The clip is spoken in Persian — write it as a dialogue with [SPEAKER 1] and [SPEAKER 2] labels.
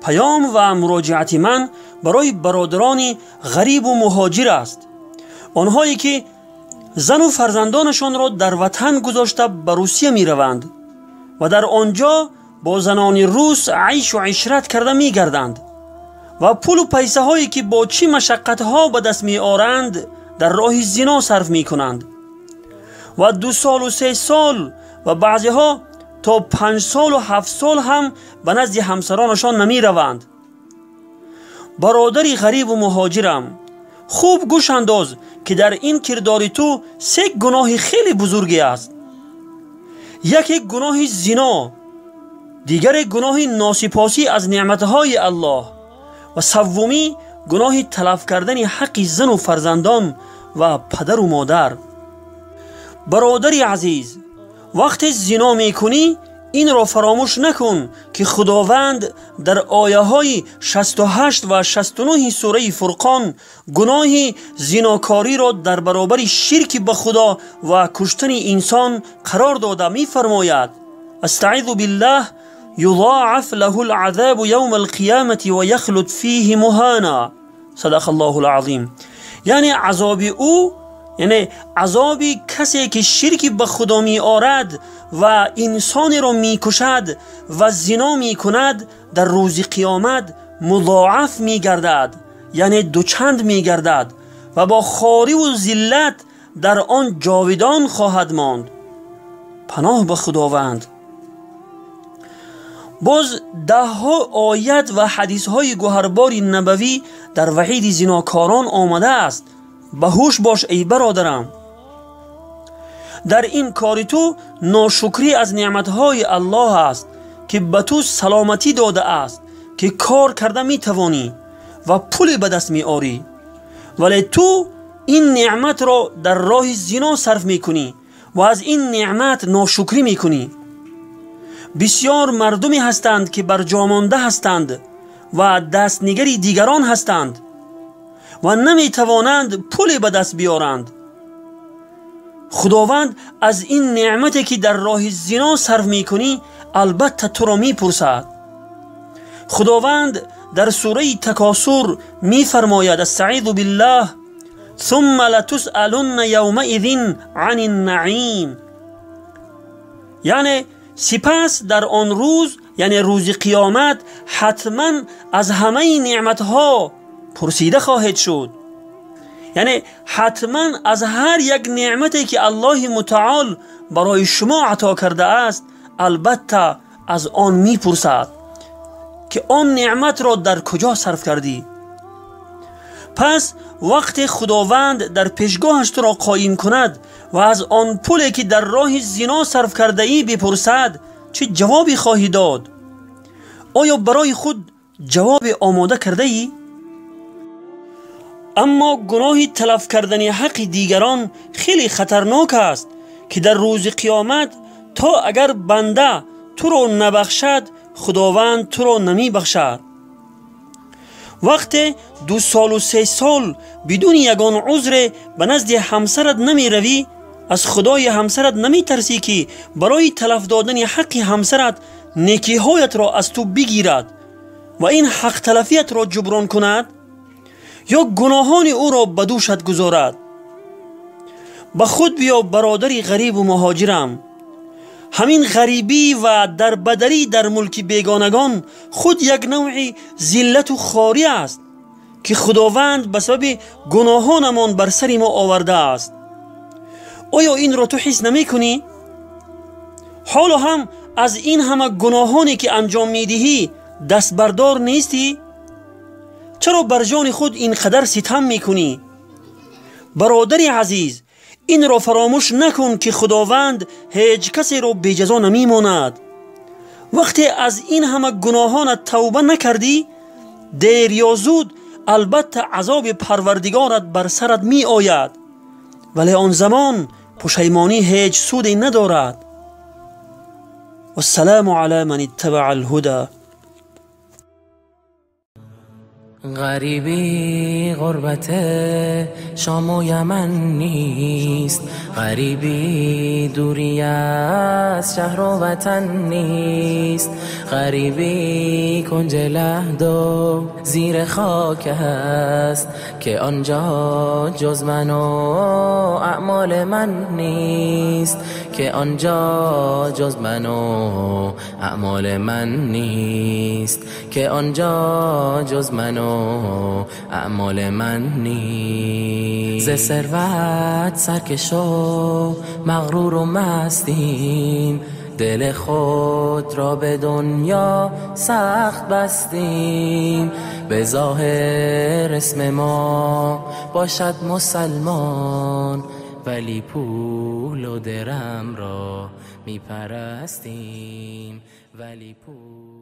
[SPEAKER 1] پیام و مراجعت من برای برادران غریب و مهاجر است، آنهایی که زن و فرزندانشان را در وطن گذاشته به روسیه می روند و در آنجا با زنان روس عیش و عشرت کرده می گردند و پول و پیسه هایی که با چی مشقت ها به دست می آرند در راه زنا صرف می کنند و 2 سال و 3 سال و بعضی ها تا 5 سال و 7 سال هم به نزد همسرانشان نمی روند. برادری غریب و مهاجرم، خوب گوش انداز که در این کردار تو 3 گناه خیلی بزرگی است. یکی گناه زنا، دیگر گناه ناسپاسی از نعمتهای الله و سومی گناه تلف کردن حق زن و فرزندان و پدر و مادر. برادری عزیز، وقت زنا میکنی این را فراموش نکن که خداوند در آیه های 68 و 69 سوره فرقان گناه زناکاری را در برابر شرک به خدا و کشتن انسان قرار داده می فرماید: استعیذ بالله یضاعف له العذاب یوم القیامة و یخلد فیه مهانا. صدق الله العظیم. یعنی عذاب او، یعنی عذاب کسی که شرک به خدا می آرد و انسان را می کشد و زنا می کند، در روز قیامت مضاعف می گردد، یعنی دوچند می گردد و با خواری و ذلت در آن جاودان خواهد ماند. پناه به خداوند. باز 10 آیت و حدیث های گوهربار نبوی در وعید زناکاران آمده است. به هوش باش ای برادرم. در این کار تو ناشکری از نعمتهای الله است که به تو سلامتی داده است که کار کرده می توانی و پول به دست می آری، ولی تو این نعمت را در راه زنا صرف می کنی و از این نعمت ناشکری می کنی. بسیار مردمی هستند که برجامانده هستند و دستنگری دیگران هستند و نمی توانند پول به دست بیارند. خداوند از این نعمتی که در راه زنا صرف می کنی البته تو را می پرسد. خداوند در سوره تکاثر می فرماید: استعیذ بالله ثم لتسألن یومئذ عن النعیم. یعنی سپس در آن روز، یعنی روز قیامت، حتما از همه نعمتها پرسیده خواهد شد. یعنی حتما از هر یک نعمتی که الله متعال برای شما عطا کرده است البته از آن میپرسد که آن نعمت را در کجا صرف کردی. پس وقت خداوند در پیشگاهش تو را قایم کند و از آن پولی که در راه زنا صرف کرده ای بپرسد، چه جوابی خواهی داد؟ آیا برای خود جواب آماده کرده ای؟ اما گناه تلف کردن حق دیگران خیلی خطرناک است که در روز قیامت تا اگر بنده تو را نبخشد، خداوند تو را نمی بخشد. وقت 2 سال و 3 سال بدون یگان عذر به نزد همسرت نمی روی، از خدای همسرت نمی ترسی که برای تلف دادن حق همسرت نیکی هایت را از تو بگیرد و این حق تلفیت را جبران کند یا گناهان او را به دوشت گذارد؟ به خود بیا برادری غریب و مهاجرم. همین غریبی و دربدری در ملک بیگانگان خود یک نوع ذلت و خواری است که خداوند به سبب گناهانمان بر سر ما آورده است. آیا این را تو حس نمی کنی؟ حالا هم از این همه گناهانی که انجام می دهی دست بردار نیستی؟ چرا بر جان خود اینقدر ستم می کنی؟ برادری عزیز، این را فراموش نکن که خداوند هیچ کسی را بی جزا نمی ماند. وقتی از این همه گناهانت توبه نکردی، دیر یا زود البته عذاب پروردگارت بر سرت می آید، ولی آن زمان پشیمانی هیچ سودی ندارد. والسلام علی من اتبع الهدى.
[SPEAKER 2] غریبی غربت شام و یمن نیست، غریبی دوری از شهر و وطن نیست، غریبی کنج لحد و زیر خاک هست که آنجا جز من و اعمال من نیست، که آنجا جز من و اعمال من نیست، که آنجا جز من و اعمال من نیست. ز ثروت سرکش و مغرور و مستیم، دل خود را به دنیا سخت بستیم. به ظاهر اسم ما باشد مسلمان، ولی پول و درم را می پرستیم، ولی پول